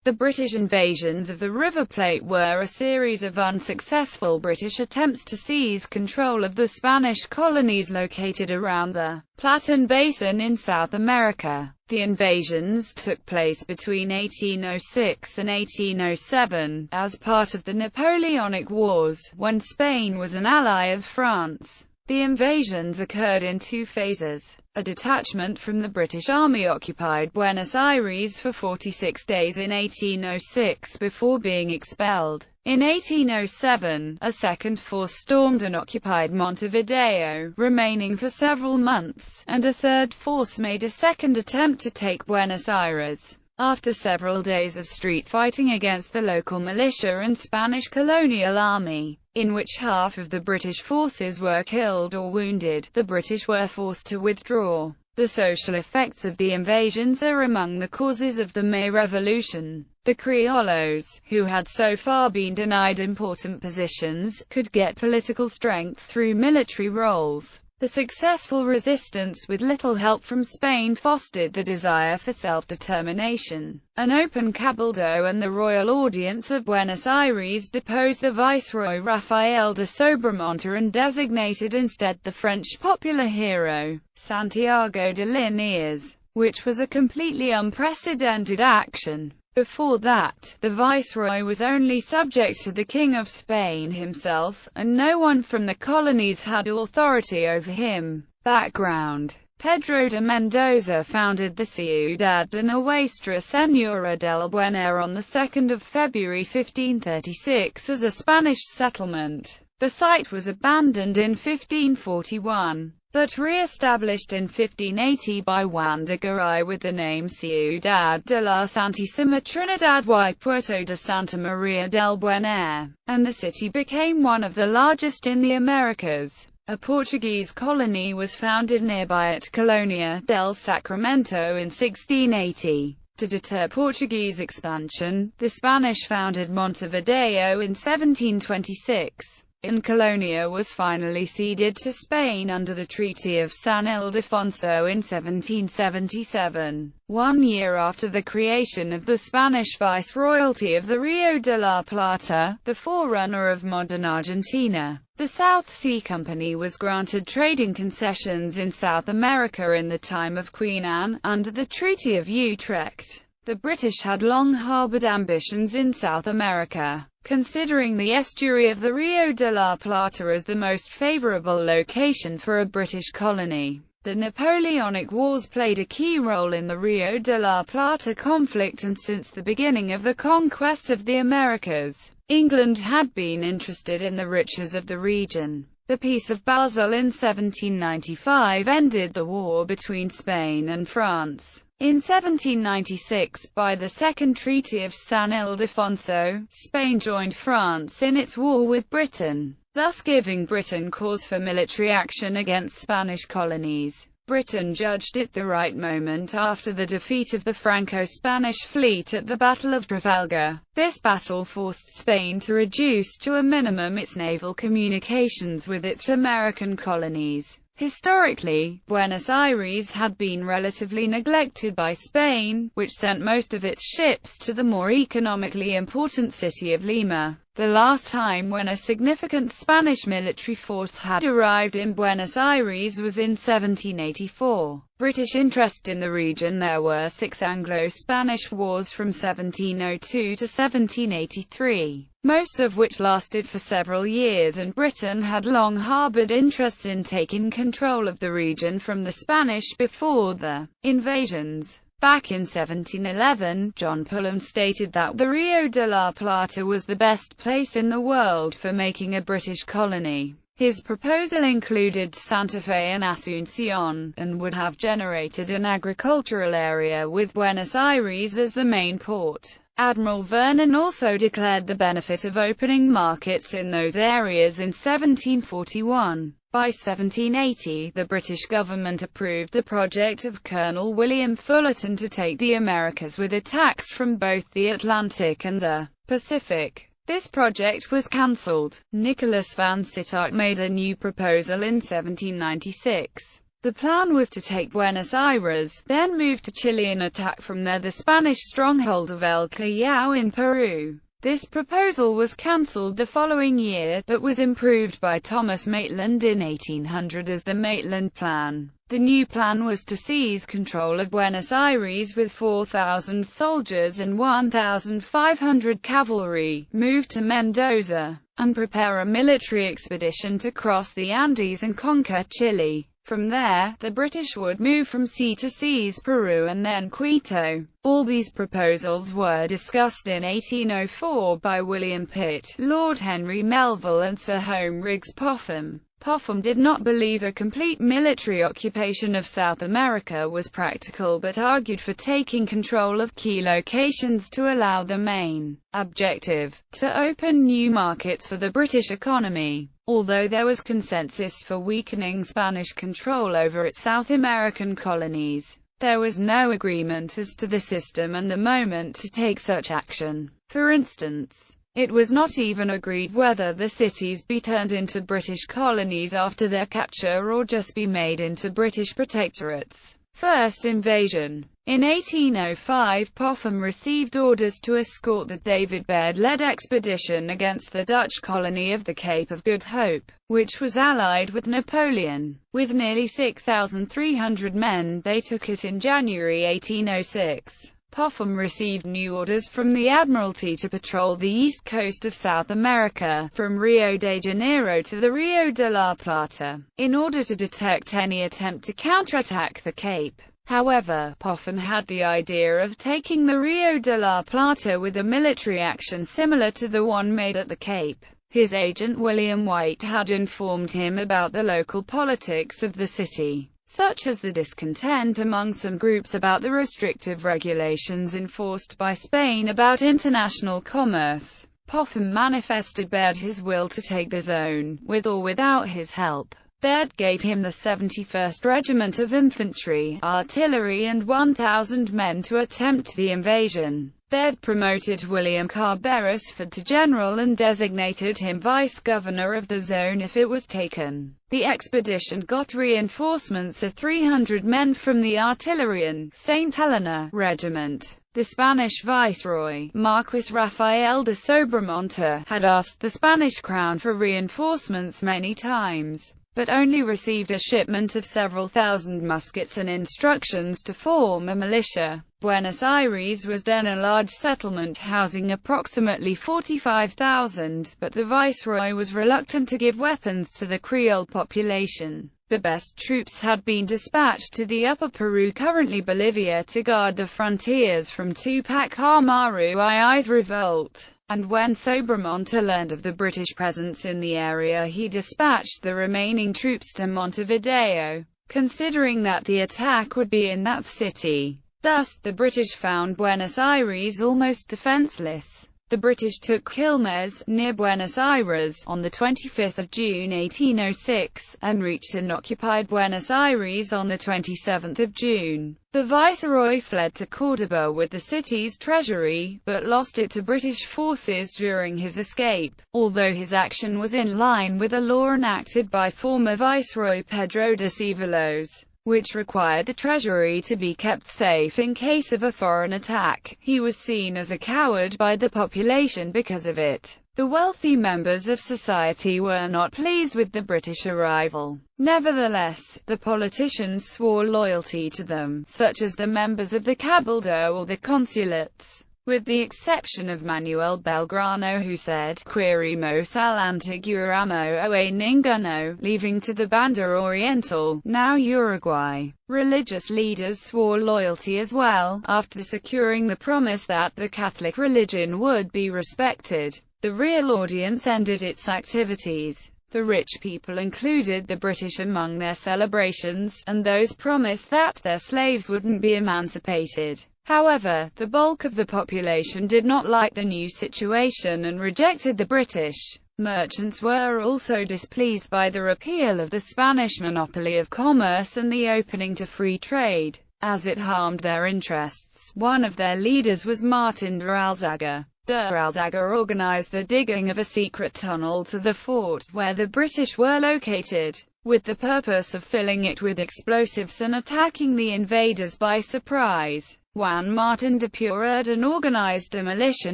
The British invasions of the River Plate were a series of unsuccessful British attempts to seize control of the Spanish colonies located around the Platine Basin in South America. The invasions took place between 1806 and 1807, as part of the Napoleonic Wars, when Spain was an ally of France. The invasions occurred in two phases. A detachment from the British Army occupied Buenos Aires for 46 days in 1806 before being expelled. In 1807, a second force stormed and occupied Montevideo, remaining for several months, and a third force made a second attempt to take Buenos Aires. After several days of street fighting against the local militia and Spanish colonial army, in which half of the British forces were killed or wounded, the British were forced to withdraw. The social effects of the invasions are among the causes of the May Revolution. The criollos, who had so far been denied important positions, could get political strength through military roles. The successful resistance with little help from Spain fostered the desire for self-determination. An open cabildo and the royal audience of Buenos Aires deposed the viceroy Rafael de Sobremonte and designated instead the French popular hero, Santiago de Liniers, which was a completely unprecedented action. Before that, the viceroy was only subject to the King of Spain himself, and no one from the colonies had authority over him. Background: Pedro de Mendoza founded the Ciudad de Nuestra Señora del Buen Air on the 2nd of February 1536 as a Spanish settlement. The site was abandoned in 1541. But re-established in 1580 by Juan de Garay with the name Ciudad de la Santísima Trinidad y Puerto de Santa María del Buen Air, and the city became one of the largest in the Americas. A Portuguese colony was founded nearby at Colonia del Sacramento in 1680. To deter Portuguese expansion, the Spanish founded Montevideo in 1726. And Colonia was finally ceded to Spain under the Treaty of San Ildefonso in 1777, 1 year after the creation of the Spanish Viceroyalty of the Rio de la Plata, the forerunner of modern Argentina. The South Sea Company was granted trading concessions in South America in the time of Queen Anne, under the Treaty of Utrecht. The British had long harbored ambitions in South America, considering the estuary of the Rio de la Plata as the most favorable location for a British colony. The Napoleonic Wars played a key role in the Rio de la Plata conflict, and since the beginning of the conquest of the Americas, England had been interested in the riches of the region. The Peace of Basel in 1795 ended the war between Spain and France. In 1796, by the Second Treaty of San Ildefonso, Spain joined France in its war with Britain, thus giving Britain cause for military action against Spanish colonies. Britain judged it the right moment after the defeat of the Franco-Spanish fleet at the Battle of Trafalgar. This battle forced Spain to reduce to a minimum its naval communications with its American colonies. Historically, Buenos Aires had been relatively neglected by Spain, which sent most of its ships to the more economically important city of Lima. The last time when a significant Spanish military force had arrived in Buenos Aires was in 1784. British interest in the region. There were 6 Anglo Spanish Wars from 1702 to 1783, most of which lasted for several years, and Britain had long harbored interests in taking control of the region from the Spanish before the invasions. Back in 1711, John Pulham stated that the Rio de la Plata was the best place in the world for making a British colony. His proposal included Santa Fe and Asunción, and would have generated an agricultural area with Buenos Aires as the main port. Admiral Vernon also declared the benefit of opening markets in those areas in 1741. By 1780, the British government approved the project of Colonel William Fullerton to take the Americas with attacks from both the Atlantic and the Pacific. This project was cancelled. Nicholas van Sittart made a new proposal in 1796. The plan was to take Buenos Aires, then move to Chile and attack from there the Spanish stronghold of El Callao in Peru. This proposal was cancelled the following year, but was improved by Thomas Maitland in 1800 as the Maitland Plan. The new plan was to seize control of Buenos Aires with 4,000 soldiers and 1,500 cavalry, move to Mendoza, and prepare a military expedition to cross the Andes and conquer Chile. From there, the British would move from sea to seize Peru and then Quito. All these proposals were discussed in 1804 by William Pitt, Lord Henry Melville and Sir Home Riggs Popham. Popham did not believe a complete military occupation of South America was practical but argued for taking control of key locations to allow the main objective, to open new markets for the British economy. Although there was consensus for weakening Spanish control over its South American colonies, there was no agreement as to the system and the moment to take such action. For instance, it was not even agreed whether the cities be turned into British colonies after their capture or just be made into British protectorates. First invasion. In 1805, Popham received orders to escort the David Baird-led expedition against the Dutch colony of the Cape of Good Hope, which was allied with Napoleon. With nearly 6,300 men, they took it in January 1806. Popham received new orders from the Admiralty to patrol the east coast of South America, from Rio de Janeiro to the Rio de la Plata, in order to detect any attempt to counterattack the Cape. However, Popham had the idea of taking the Rio de la Plata with a military action similar to the one made at the Cape. His agent William White had informed him about the local politics of the city, such as the discontent among some groups about the restrictive regulations enforced by Spain about international commerce. Popham manifested Baird his will to take the zone, with or without his help. Baird gave him the 71st Regiment of Infantry, Artillery and 1,000 men to attempt the invasion. Baird promoted William Carr Beresford to general and designated him vice-governor of the zone if it was taken. The expedition got reinforcements of 300 men from the Artillerian St. Helena Regiment. The Spanish viceroy, Marquis Rafael de Sobremonte, had asked the Spanish crown for reinforcements many times, but only received a shipment of several thousand muskets and instructions to form a militia. Buenos Aires was then a large settlement housing approximately 45,000, but the viceroy was reluctant to give weapons to the Creole population. The best troops had been dispatched to the Upper Peru, currently Bolivia, to guard the frontiers from Tupac Amaru's revolt. And when Sobremonte learned of the British presence in the area, he dispatched the remaining troops to Montevideo, considering that the attack would be in that city. Thus, the British found Buenos Aires almost defenseless. The British took Quilmes, near Buenos Aires, on the 25th of June 1806, and reached and occupied Buenos Aires on the 27th of June. The viceroy fled to Córdoba with the city's treasury, but lost it to British forces during his escape, although his action was in line with a law enacted by former Viceroy Pedro de Ceballos, which required the treasury to be kept safe in case of a foreign attack. He was seen as a coward by the population because of it. The wealthy members of society were not pleased with the British arrival. Nevertheless, the politicians swore loyalty to them, such as the members of the Cabildo or the consulates, with the exception of Manuel Belgrano, who said, "Queremos al antiguo a ninguno," leaving to the Banda Oriental, now Uruguay. Religious leaders swore loyalty as well, after securing the promise that the Catholic religion would be respected. The real audience ended its activities. The rich people included the British among their celebrations, and those promised that their slaves wouldn't be emancipated. However, the bulk of the population did not like the new situation and rejected the British. Merchants were also displeased by the repeal of the Spanish monopoly of commerce and the opening to free trade, as it harmed their interests. One of their leaders was Martin de Alzaga, de Alzaga organized the digging of a secret tunnel to the fort, where the British were located, with the purpose of filling it with explosives and attacking the invaders by surprise. Juan Martín de Pueyrredón organized a militia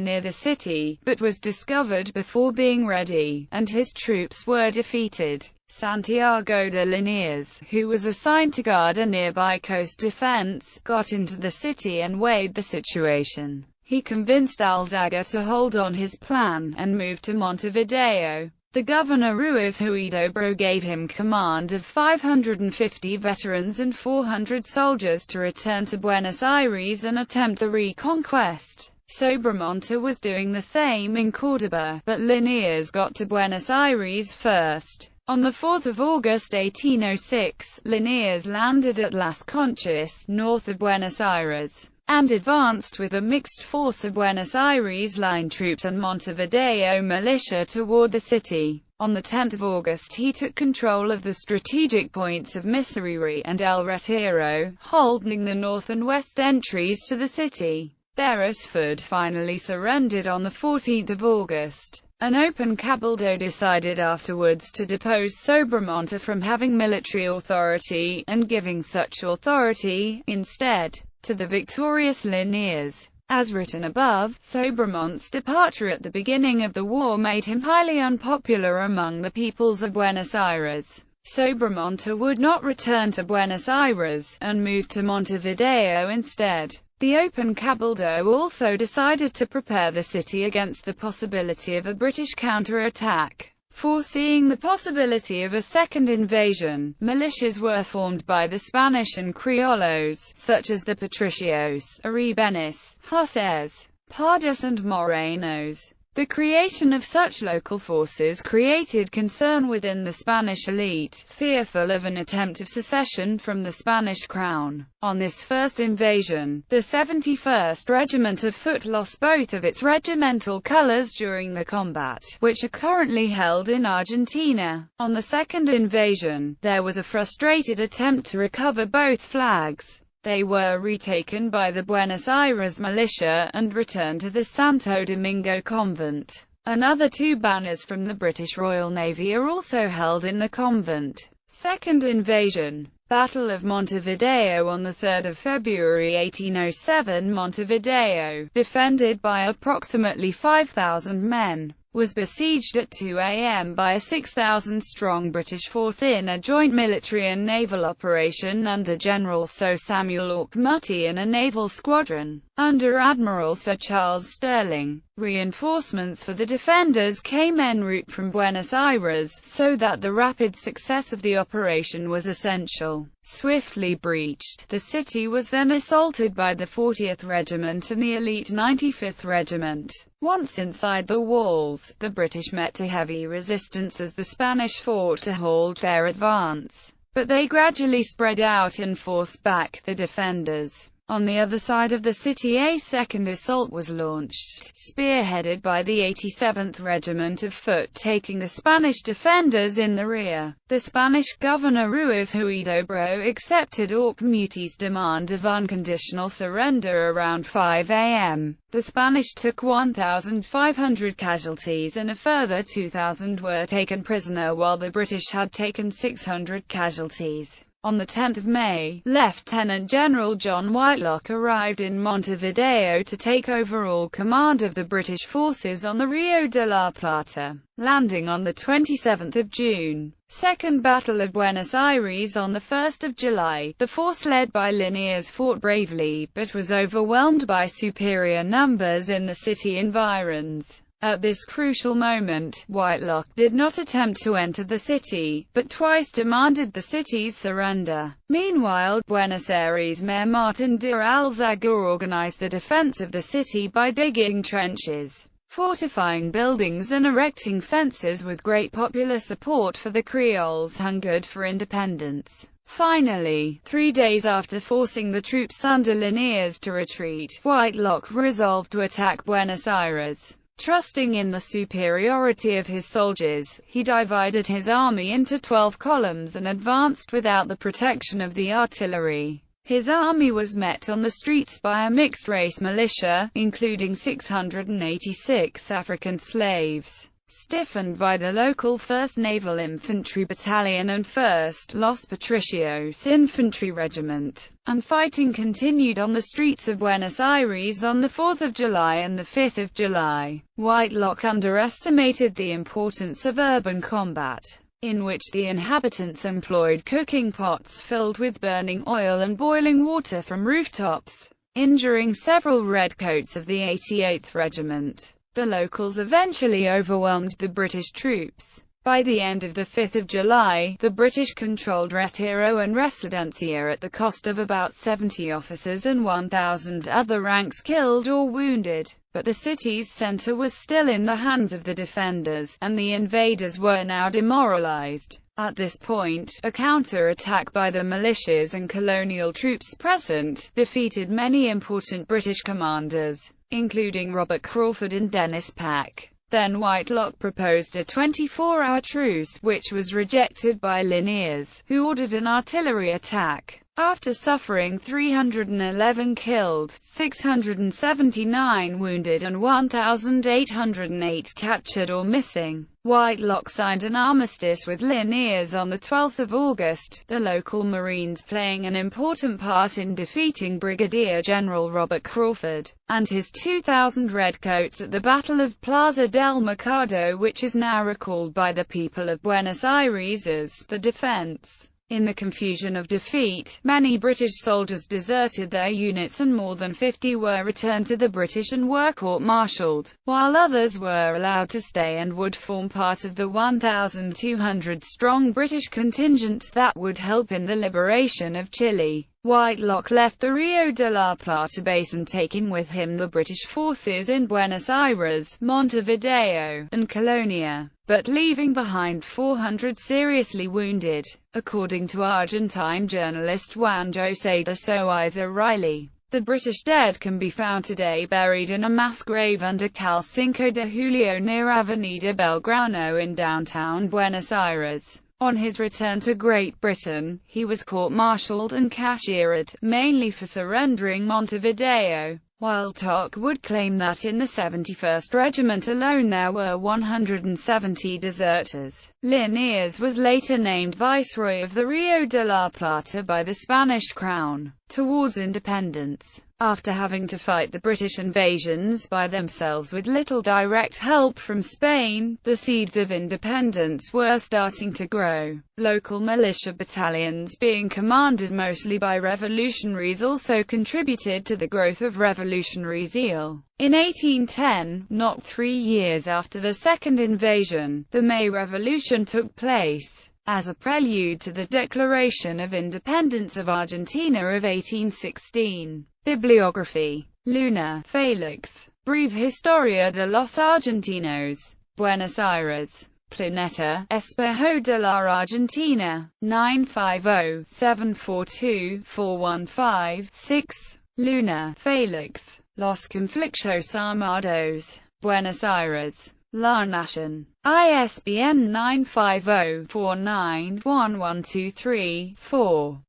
near the city, but was discovered before being ready, and his troops were defeated. Santiago de Liniers, who was assigned to guard a nearby coast defense, got into the city and weighed the situation. He convinced Alzaga to hold on his plan, and moved to Montevideo. The governor Ruiz Huidobro gave him command of 550 veterans and 400 soldiers to return to Buenos Aires and attempt the reconquest. Sobramonte was doing the same in Córdoba, but Liniers got to Buenos Aires first. On the 4th of August 1806, Liniers landed at Las Conchas, north of Buenos Aires, and advanced with a mixed force of Buenos Aires line troops and Montevideo militia toward the city. On the 10th of August he took control of the strategic points of Misery and El Retiro, holding the north and west entries to the city. Beresford finally surrendered on the 14th of August. An open cabildo decided afterwards to depose Sobramonte from having military authority, and giving such authority, instead, to the victorious Liniers. As written above, Sobramonte's departure at the beginning of the war made him highly unpopular among the peoples of Buenos Aires. Sobramonte would not return to Buenos Aires, and moved to Montevideo instead. The Open Cabildo also decided to prepare the city against the possibility of a British counterattack. Foreseeing the possibility of a second invasion, militias were formed by the Spanish and Criollos, such as the Patricios, Arribenes, Joses, Pardos and Morenos. The creation of such local forces created concern within the Spanish elite, fearful of an attempt of secession from the Spanish crown. On this first invasion, the 71st Regiment of Foot lost both of its regimental colors during the combat, which are currently held in Argentina. On the second invasion, there was a frustrated attempt to recover both flags. They were retaken by the Buenos Aires militia, and returned to the Santo Domingo convent. Another two banners from the British Royal Navy are also held in the convent. Second invasion. Battle of Montevideo on 3 February 1807. Montevideo, defended by approximately 5,000 men, was besieged at 2 a.m. by a 6,000-strong British force in a joint military and naval operation under General Sir Samuel Auchmuty and a naval squadron under Admiral Sir Charles Stirling. Reinforcements for the defenders came en route from Buenos Aires, so that the rapid success of the operation was essential. Swiftly breached, the city was then assaulted by the 40th Regiment and the elite 95th Regiment. Once inside the walls, the British met a heavy resistance as the Spanish fought to halt their advance, but they gradually spread out and forced back the defenders. On the other side of the city a second assault was launched, spearheaded by the 87th Regiment of Foot, taking the Spanish defenders in the rear. The Spanish governor Ruiz Huidobro accepted Auchmuty's demand of unconditional surrender around 5 a.m. The Spanish took 1,500 casualties and a further 2,000 were taken prisoner, while the British had taken 600 casualties. On the 10th of May, Lieutenant General John Whitelock arrived in Montevideo to take overall command of the British forces on the Rio de la Plata, landing on the 27th of June. Second Battle of Buenos Aires on the 1st of July, the force led by Liniers fought bravely, but was overwhelmed by superior numbers in the city environs. At this crucial moment, Whitelock did not attempt to enter the city, but twice demanded the city's surrender. Meanwhile, Buenos Aires Mayor Martín de Alzaga organized the defense of the city by digging trenches, fortifying buildings and erecting fences. With great popular support, for the Creoles hungered for independence. Finally, 3 days after forcing the troops under Liniers to retreat, Whitelock resolved to attack Buenos Aires. Trusting in the superiority of his soldiers, he divided his army into 12 columns and advanced without the protection of the artillery. His army was met on the streets by a mixed-race militia, including 686 African slaves, stiffened by the local 1st Naval Infantry Battalion and 1st Los Patricios Infantry Regiment, and fighting continued on the streets of Buenos Aires on the 4th of July and the 5th of July. Whitelock underestimated the importance of urban combat, in which the inhabitants employed cooking pots filled with burning oil and boiling water from rooftops, injuring several redcoats of the 88th Regiment. The locals eventually overwhelmed the British troops. By the end of the 5th of July, the British controlled Retiro and Residencia at the cost of about 70 officers and 1,000 other ranks killed or wounded. But the city's center was still in the hands of the defenders, and the invaders were now demoralized. At this point, a counter-attack by the militias and colonial troops present defeated many important British commanders, including Robert Crawford and Dennis Pack. Then Whitelock proposed a 24-hour truce, which was rejected by Liniers, who ordered an artillery attack. After suffering 311 killed, 679 wounded and 1,808 captured or missing, Whitelock signed an armistice with Liniers on the 12th of August, the local Marines playing an important part in defeating Brigadier General Robert Crawford and his 2,000 redcoats at the Battle of Plaza del Mercado, which is now recalled by the people of Buenos Aires as the defense. In the confusion of defeat, many British soldiers deserted their units and more than 50 were returned to the British and were court-martialed, while others were allowed to stay and would form part of the 1,200-strong British contingent that would help in the liberation of Chile. Whitelock left the Rio de la Plata basin, taking with him the British forces in Buenos Aires, Montevideo, and Colonia, but leaving behind 400 seriously wounded, according to Argentine journalist Juan José de Soiza Riley. The British dead can be found today buried in a mass grave under Cal Cinco de Julio near Avenida Belgrano in downtown Buenos Aires. On his return to Great Britain, he was court-martialed and cashiered, mainly for surrendering Montevideo. Whitelock would claim that in the 71st Regiment alone there were 170 deserters. Liniers was later named Viceroy of the Rio de la Plata by the Spanish Crown. Towards independence, after having to fight the British invasions by themselves with little direct help from Spain, the seeds of independence were starting to grow. Local militia battalions, being commanded mostly by revolutionaries, also contributed to the growth of revolutionary zeal. In 1810, not 3 years after the second invasion, the May Revolution took place. As a prelude to the Declaration of Independence of Argentina of 1816. Bibliography. Luna, Félix. Breve Historia de los Argentinos. Buenos Aires. Planeta, Espejo de la Argentina. 950-742-415-6. Luna, Félix. Los Conflictos Armados. Buenos Aires. La Nación. ISBN 950-49-1123-4.